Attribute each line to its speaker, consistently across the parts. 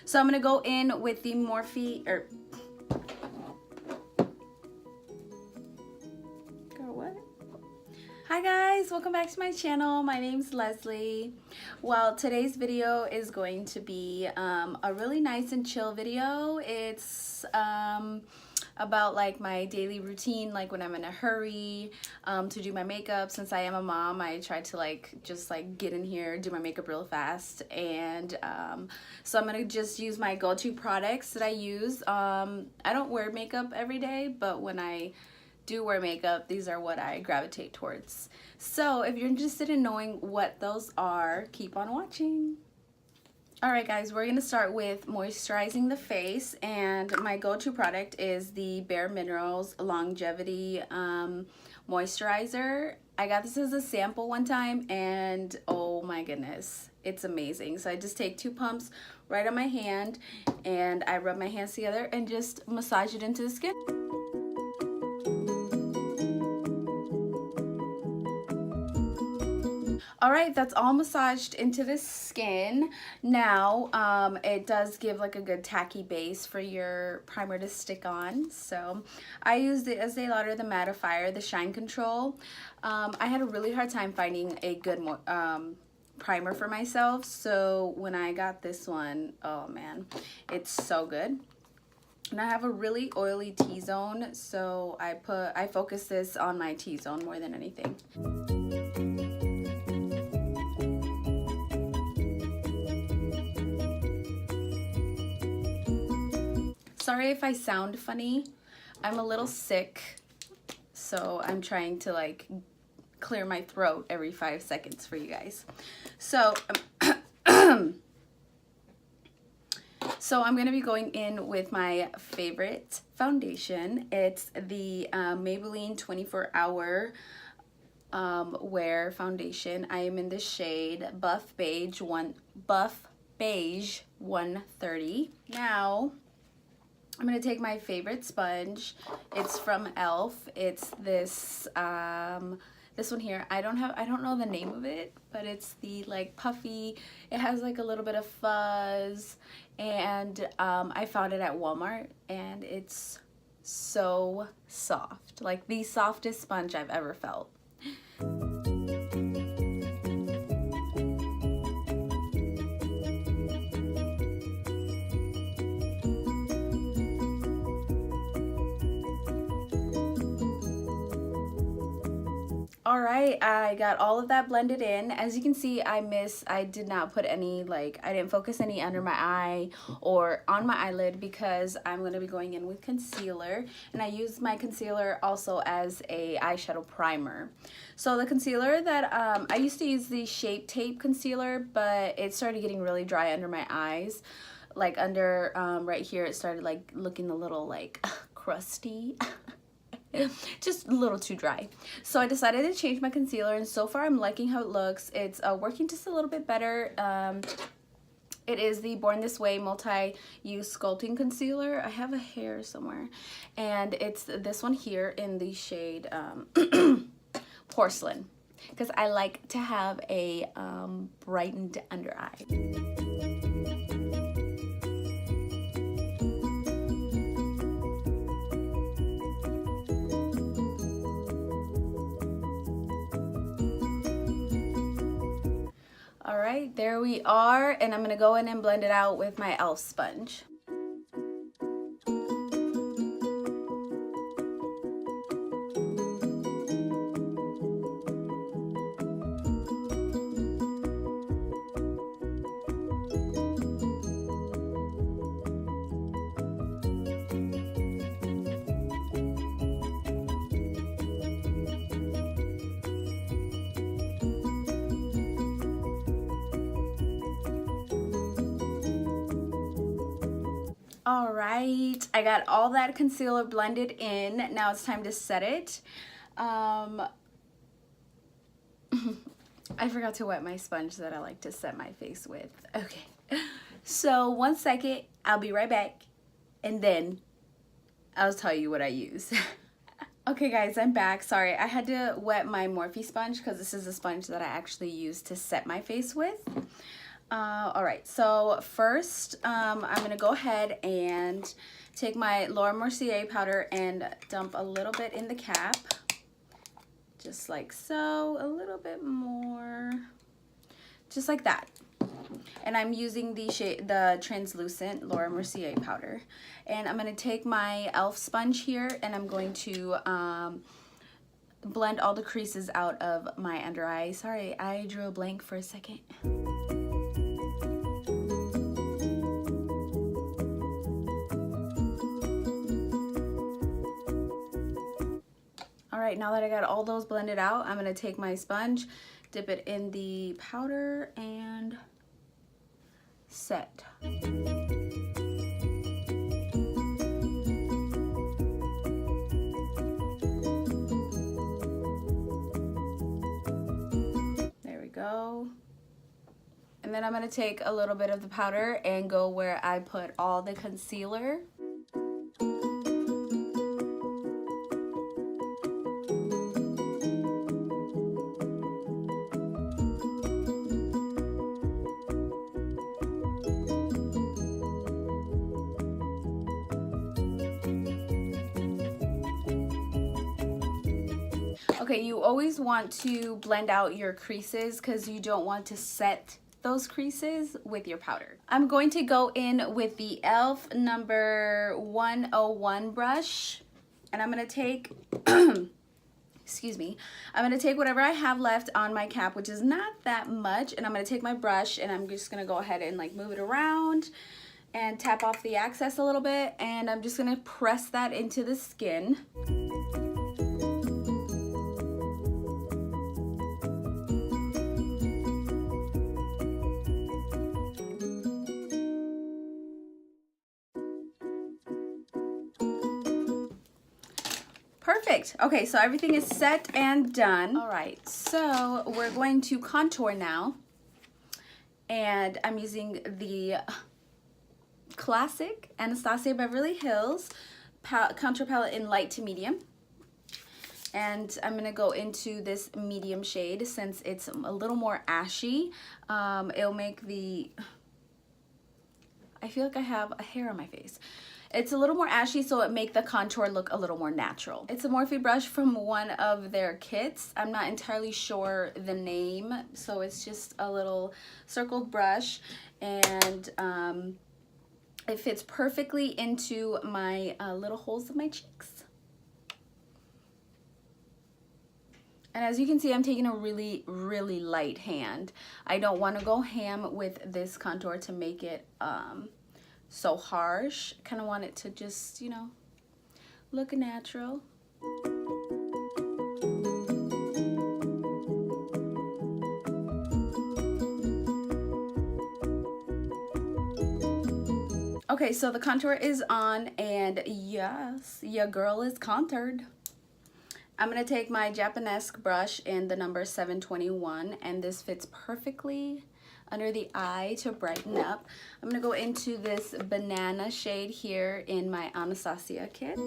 Speaker 1: So I'm gonna go in with the Morphe, or girl, what? Hi guys, welcome back to my channel. My name's Leslie. Well, today's video is going to be a really nice and chill video. It's about like my daily routine, like when I'm in a hurry to do my makeup. Since I am a mom, I try to like just like get in here, do my makeup real fast. And so I'm gonna just use my go-to products that I use. I don't wear makeup every day, but when I do wear makeup, these are what I gravitate towards. So if you're interested in knowing what those are, keep on watching. Alright guys, we're going to start with moisturizing the face, and my go-to product is the Bare Minerals Longevity Moisturizer. I got this as a sample one time and oh my goodness, it's amazing. So I just take 2 pumps right on my hand and I rub my hands together and just massage it into the skin. Alright, that's all massaged into the skin. Now, it does give like a good tacky base for your primer to stick on. So, I use the Estee Lauder, the Mattifier, the Shine Control. I had a really hard time finding a good primer for myself. So, when I got this one, oh man, it's so good. And I have a really oily T-zone, so I focus this on my T-zone more than anything. Sorry if I sound funny. I'm a little sick, so I'm trying to like clear my throat every 5 seconds for you guys. So, so I'm gonna be going in with my favorite foundation. It's the Maybelline 24-Hour Wear Foundation. I am in the shade Buff Beige 130. Now, I'm gonna take my favorite sponge. It's from e.l.f. It's this this one here. I don't know the name of it, but it's the like puffy. It has like a little bit of fuzz, and I found it at Walmart, and it's so soft, like the softest sponge I've ever felt. Alright, I got all of that blended in. As you can see, I did not put any, like, I didn't focus any under my eye or on my eyelid because I'm going to be going in with concealer. And I use my concealer also as a eyeshadow primer. So the concealer that, I used to use the Shape Tape concealer, but it started getting really dry under my eyes. Like under, right here, it started like looking a little like crusty. Just a little too dry. So I decided to change my concealer, and so far I'm liking how it looks. It's working just a little bit better. It is the Born This Way multi-use sculpting concealer. I have a hair somewhere, and it's this one here in the shade Porcelain, because I like to have a brightened under eye. Alright, there we are, and I'm going to go in and blend it out with my e.l.f. sponge. All right, I got all that concealer blended in. Now it's time to set it. I forgot to wet my sponge that I like to set my face with. Okay, so 1 second, I'll be right back, and then I'll tell you what I use. Okay guys, I'm back. Sorry, I had to wet my Morphe sponge because this is a sponge that I actually use to set my face with. All right, so first I'm gonna go ahead and take my Laura Mercier powder and dump a little bit in the cap, just like so, a little bit more, just like that. And I'm using the translucent Laura Mercier powder. And I'm gonna take my e.l.f. sponge here and I'm going to blend all the creases out of my under eye. Sorry, I drew a blank for a second. All right, now that I got all those blended out, I'm gonna take my sponge, dip it in the powder, and set. There we go. And then I'm gonna take a little bit of the powder and go where I put all the concealer. Okay, you always want to blend out your creases because you don't want to set those creases with your powder. I'm going to go in with the e.l.f. number 101 brush, and I'm going to take, excuse me, I'm going to take whatever I have left on my cap, which is not that much, and I'm going to take my brush and I'm just going to go ahead and like move it around and tap off the excess a little bit, and I'm just going to press that into the skin. Perfect. Okay, so everything is set and done. All right, so we're going to contour now. And I'm using the classic Anastasia Beverly Hills contour palette in light to medium. And I'm gonna go into this medium shade since it's a little more ashy. It'll make the, I feel like I have a hair on my face. It's a little more ashy, so it makes the contour look a little more natural. It's a Morphe brush from one of their kits. I'm not entirely sure the name, so it's just a little circled brush, and it fits perfectly into my little holes of my cheeks. And as you can see, I'm taking a really, really light hand. I don't want to go ham with this contour to make it so harsh. Kind of want it to just, you know, look natural. Okay, so the contour is on, and yes, your girl is contoured. I'm gonna take my Japanesque brush in the number 721, and this fits perfectly under the eye to brighten up. I'm gonna go into this banana shade here in my Anastasia kit.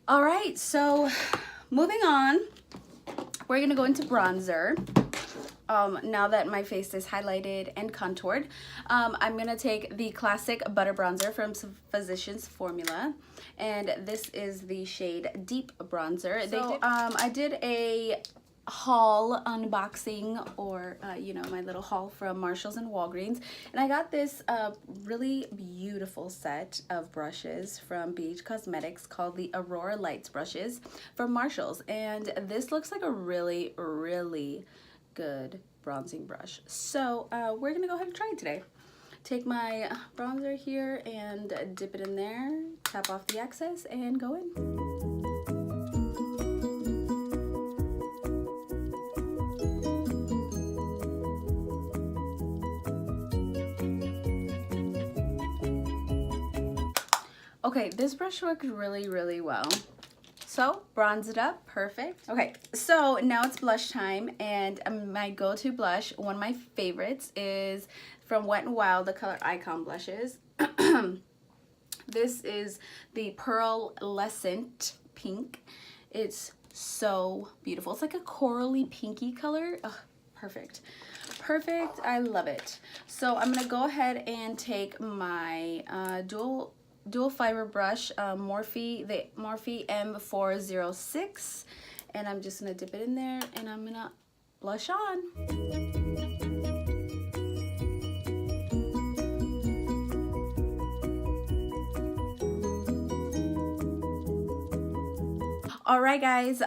Speaker 1: All right, so moving on, we're gonna go into bronzer. Now that my face is highlighted and contoured, I'm gonna take the classic butter bronzer from Physicians Formula, and this is the shade Deep Bronzer. So I did a haul unboxing, or you know, my little haul from Marshalls and Walgreens, and I got this really beautiful set of brushes from BH Cosmetics called the Aurora Lights brushes from Marshalls, and this looks like a really, really good bronzing brush. So we're gonna go ahead and try it today. Take my bronzer here and dip it in there, tap off the excess, and go in. Okay, this brush worked really, really well. So, bronze it up, perfect. Okay, so now it's blush time, and my go-to blush, one of my favorites, is from Wet n Wild, the color Icon blushes. This is the Pearlescent Pink. It's so beautiful. It's like a corally pinky color. Ugh, perfect. Perfect. I love it. So I'm going to go ahead and take my dual fiber brush, the Morphe M406, and I'm just going to dip it in there, and I'm going to blush on. All right, guys,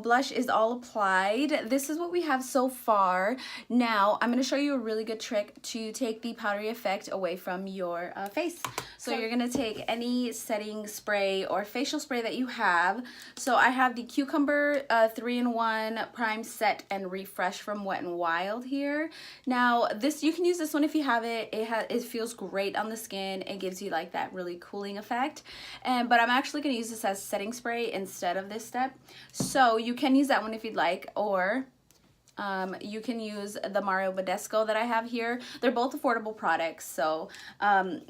Speaker 1: blush is all applied. This is what we have so far. Now, I'm going to show you a really good trick to take the powdery effect away from your face. So you're going to take any setting spray or facial spray that you have. So I have the Cucumber 3-in-1 Prime Set and Refresh from Wet n Wild here. Now, you can use this one if you have it. It feels great on the skin. It gives you like that really cooling effect. But I'm actually going to use this as setting spray instead of this step. So you can use that one if you'd like, or you can use the Mario Badescu that I have here. They're both affordable products. So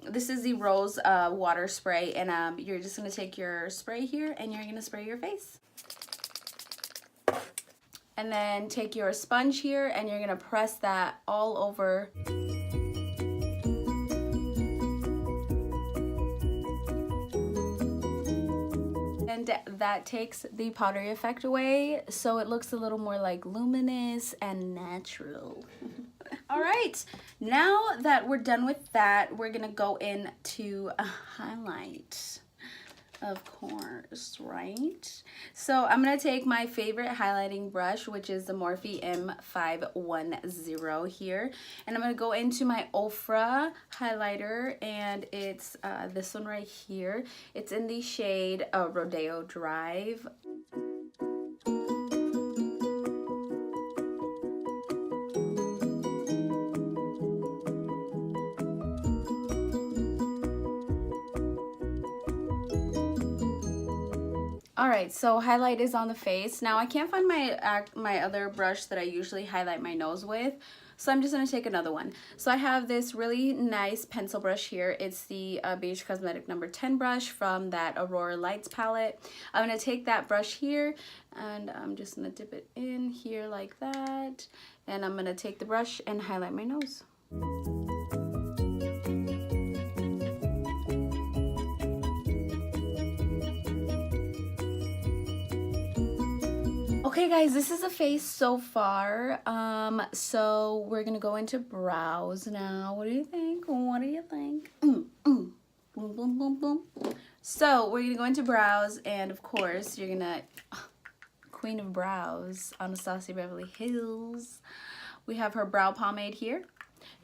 Speaker 1: this is the Rose water spray, and you're just going to take your spray here and you're going to spray your face. And then take your sponge here and you're going to press that all over. And that takes the powdery effect away, so it looks a little more like luminous and natural. All right, now that we're done with that, we're gonna go into a highlight, of course, right? So I'm gonna take my favorite highlighting brush, which is the Morphe M510 here, and I'm gonna go into my Ofra highlighter, and it's this one right here. It's in the shade Rodeo Drive. Alright, so highlight is on the face. Now I can't find my other brush that I usually highlight my nose with, so I'm just going to take another one. So I have this really nice pencil brush here. It's the Beige Cosmetic number 10 brush from that Aurora Lights palette. I'm going to take that brush here, and I'm just going to dip it in here like that. And I'm going to take the brush and highlight my nose. Okay guys, this is the face so far. So we're gonna go into brows now. What do you think? What do you think? Boom, boom, boom, boom. So we're gonna go into brows, and of course you're gonna Queen of Brows, Anastasia Beverly Hills. We have her brow pomade here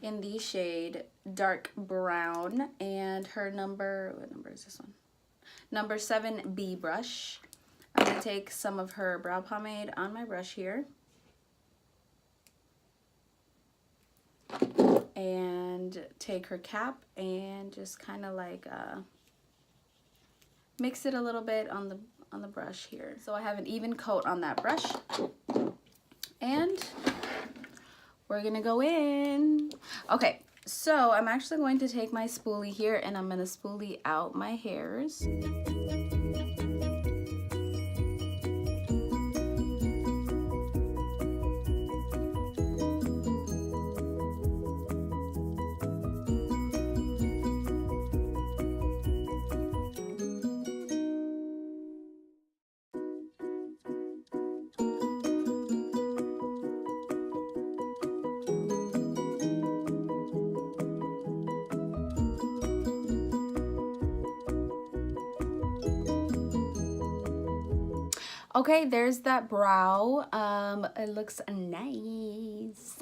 Speaker 1: in the shade dark brown, and her what number is this one? Number 7B brush. I'm going to take some of her brow pomade on my brush here and take her cap and just kind of like mix it a little bit on the brush here. So I have an even coat on that brush, and we're going to go in. Okay, so I'm actually going to take my spoolie here, and I'm going to spoolie out my hairs. Okay, there's that brow. It looks nice.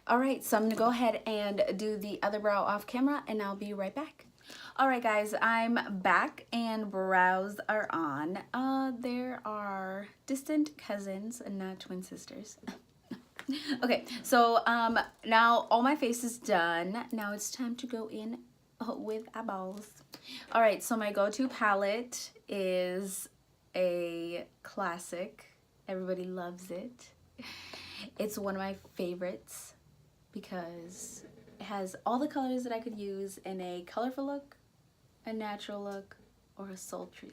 Speaker 1: All right, so I'm gonna go ahead and do the other brow off camera, and I'll be right back. All right, guys, I'm back, and brows are on. There are distant cousins and not twin sisters. Okay, so now all my face is done. Now it's time to go in with eyeballs. All right, so my go-to palette is a classic. Everybody loves it. It's one of my favorites because It has all the colors that I could use in a colorful look, a natural look, or a sultry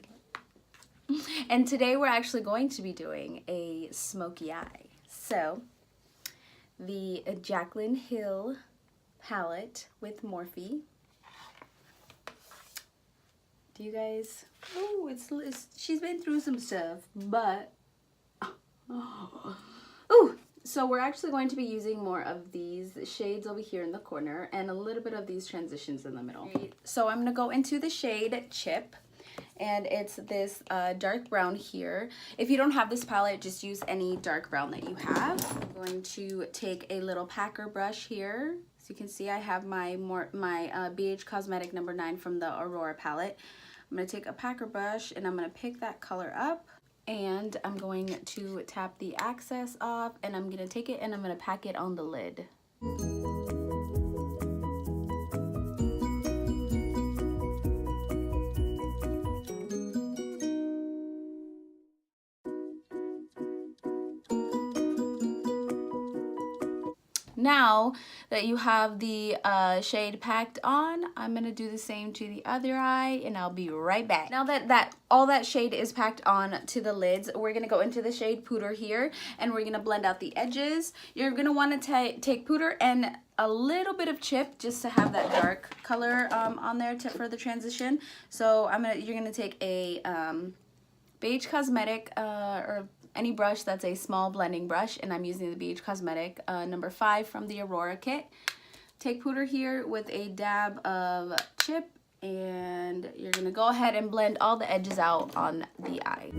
Speaker 1: look. And today we're actually going to be doing a smoky eye. So the Jaclyn Hill palette with Morphe. Do you guys, oh, she's been through some stuff, but, oh, so we're actually going to be using more of these shades over here in the corner and a little bit of these transitions in the middle. So I'm gonna go into the shade Chip, and it's this dark brown here. If you don't have this palette, just use any dark brown that you have. I'm going to take a little packer brush here. As you can see, I have my BH Cosmetic number 9 from the Aurora palette. I'm going to take a packer brush and I'm going to pick that color up, and I'm going to tap the excess off, and I'm going to take it and I'm going to pack it on the lid. Now that you have the shade packed on, I'm gonna do the same to the other eye, and I'll be right back. Now that all that shade is packed on to the lids, we're gonna go into the shade Pooter here, and we're gonna blend out the edges. You're gonna want to take Pooter and a little bit of Chip just to have that dark color on there for the transition. So you're gonna take a BH Cosmetic or any brush that's a small blending brush, and I'm using the BH Cosmetic number 5 from the Aurora kit. Take Pooter here with a dab of Chip, and you're gonna go ahead and blend all the edges out on the eye.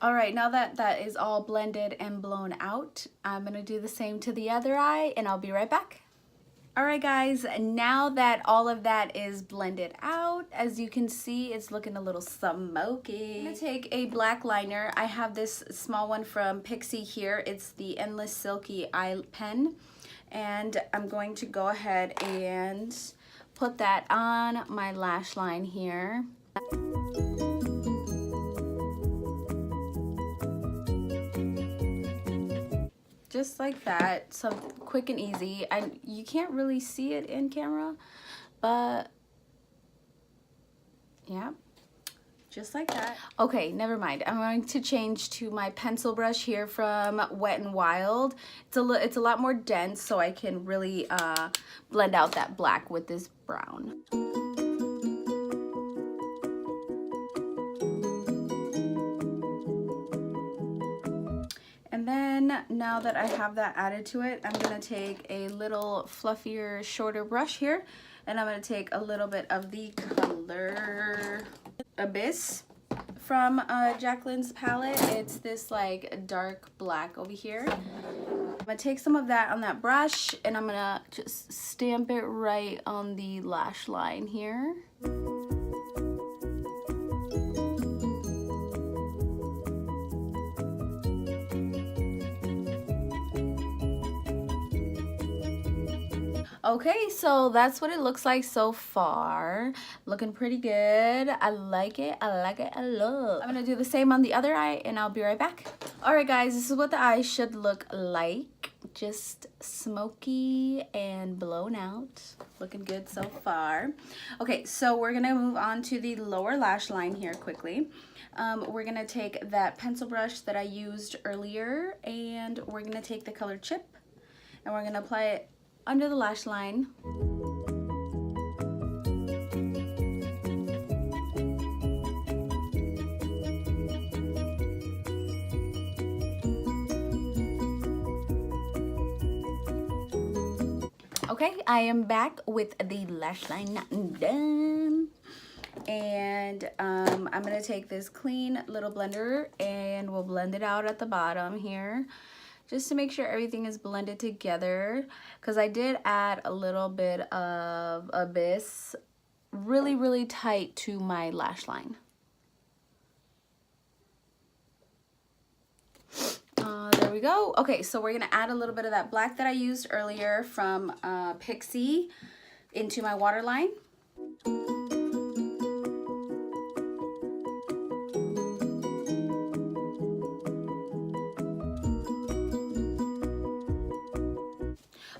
Speaker 1: All right, now that that is all blended and blown out, I'm gonna do the same to the other eye, and I'll be right back. All right, guys, now that all of that is blended out, as you can see, it's looking a little smoky. I'm gonna take a black liner. I have this small one from Pixie here. It's the Endless Silky Eye Pen, and I'm going to go ahead and put that on my lash line here. Just like that, so quick and easy. And you can't really see it in camera, but yeah, just like that. Okay, never mind. I'm going to change to my pencil brush here from Wet n Wild. It's a lot more dense, so I can really blend out that black with this brown. And then now that I have that added to it, I'm gonna take a little fluffier, shorter brush here, and I'm gonna take a little bit of the color Abyss from Jaclyn's palette. It's this like dark black over here. I'm gonna take some of that on that brush, and I'm gonna just stamp it right on the lash line here. Okay, so that's what it looks like so far. Looking pretty good. I like it. I like it a lot. I'm gonna do the same on the other eye, and I'll be right back. All right, guys, this is what the eye should look like. Just smoky and blown out. Looking good so far. Okay, so we're gonna move on to the lower lash line here quickly. We're gonna take that pencil brush that I used earlier, and we're gonna take the color Chip, and we're gonna apply it under the lash line. Okay, I am back with the lash line done. And I'm gonna take this clean little blender, and we'll blend it out at the bottom here, just to make sure everything is blended together, because I did add a little bit of Abyss really tight to my lash line. There we go. Okay, so we're gonna add a little bit of that black that I used earlier from Pixie into my waterline.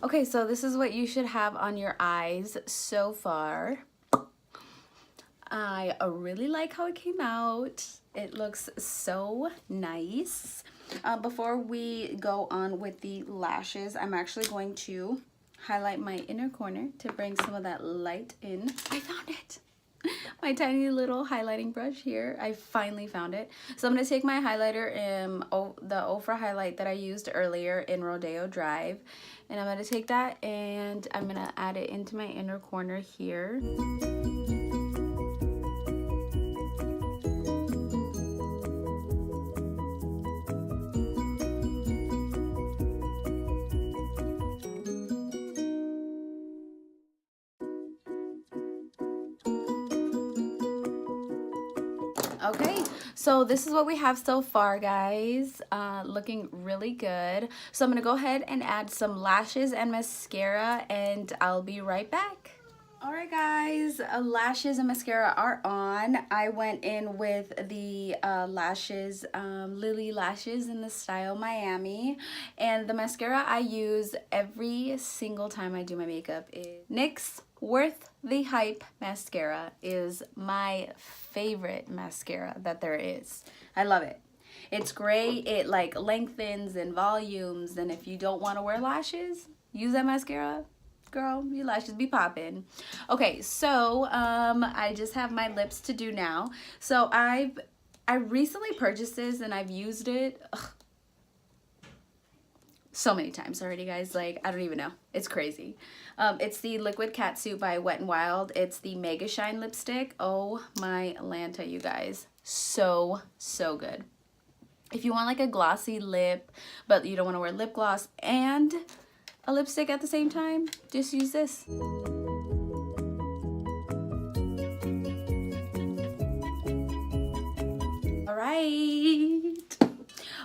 Speaker 1: Okay, so this is what you should have on your eyes so far. I really like how it came out. It looks so nice. Before we go on with the lashes, I'm actually going to highlight my inner corner to bring some of that light in. I found it. My tiny little highlighting brush here. I finally found it. So I'm going to take my highlighter, the Ofra highlight that I used earlier in Rodeo Drive. And I'm going to take that and I'm going to add it into my inner corner here. Okay, so this is what we have so far, guys. Looking really good. So I'm gonna go ahead and add some lashes and mascara, and I'll be right back. All right, guys, lashes and mascara are on. I went in with the lashes, Lily lashes in the style Miami, and the mascara I use every single time I do my makeup is NYX Worth the Hype mascara. Is my favorite mascara that there is. I love it. It's great. It like lengthens and volumes, and if you don't want to wear lashes, use that mascara. Girl, your lashes be popping. Okay, so I just have my lips to do now. So I recently purchased this and I've used it so many times already, guys. Like, I don't even know. It's crazy. It's the Liquid Catsuit by Wet n Wild. It's the Mega Shine lipstick. Oh my Lanta, you guys. So good. If you want like a glossy lip, but you don't want to wear lip gloss and a lipstick at the same time, just use this. All right.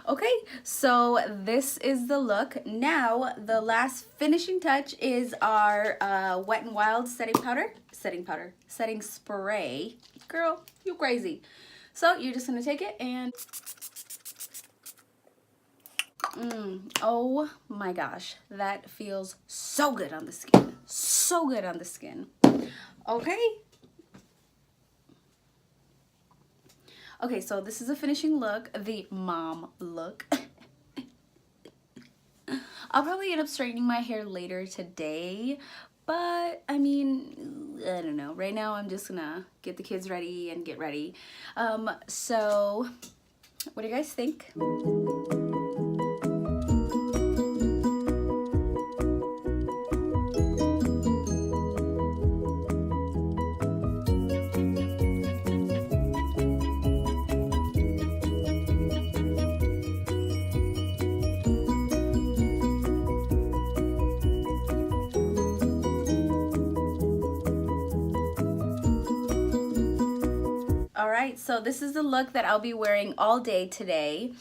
Speaker 1: Okay, so this is the look. Now, the last finishing touch is our Wet n Wild setting spray. Girl, you crazy. So you're just gonna take it and oh my gosh, that feels so good on the skin. So good on the skin. Okay. Okay, so this is a finishing look, the mom look. I'll probably end up straightening my hair later today, but I mean, I don't know. Right now, I'm just gonna get the kids ready and get ready. So what do you guys think? Alright, so this is the look that I'll be wearing all day today.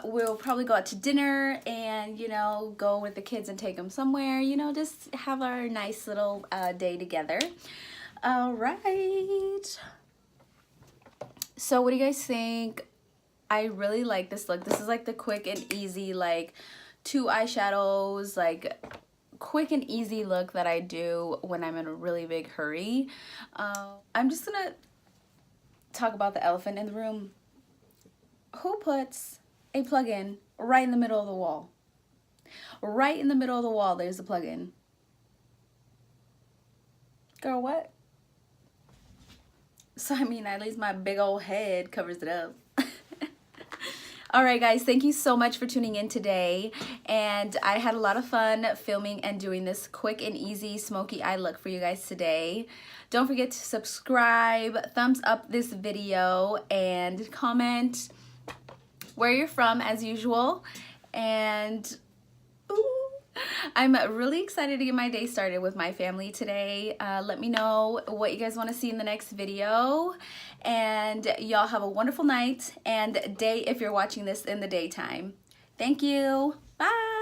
Speaker 1: We'll probably go out to dinner and, you know, go with the kids and take them somewhere, you know, just have our nice little day together. Alright. So what do you guys think? I really like this look. This is like the quick and easy, like 2 eyeshadows, like quick and easy look that I do when I'm in a really big hurry. I'm just gonna talk about the elephant in the room. Who puts a plug-in right in the middle of the wall? Right in the middle of the wall, there's a plug-in. Girl, what? So, I mean, at least my big old head covers it up. All right, guys, thank you so much for tuning in today. And I had a lot of fun filming and doing this quick and easy smoky eye look for you guys today. Don't forget to subscribe, thumbs up this video, and comment where you're from as usual. And ooh, I'm really excited to get my day started with my family today. Let me know what you guys want to see in the next video. And y'all have a wonderful night and day if you're watching this in the daytime. Thank you. Bye.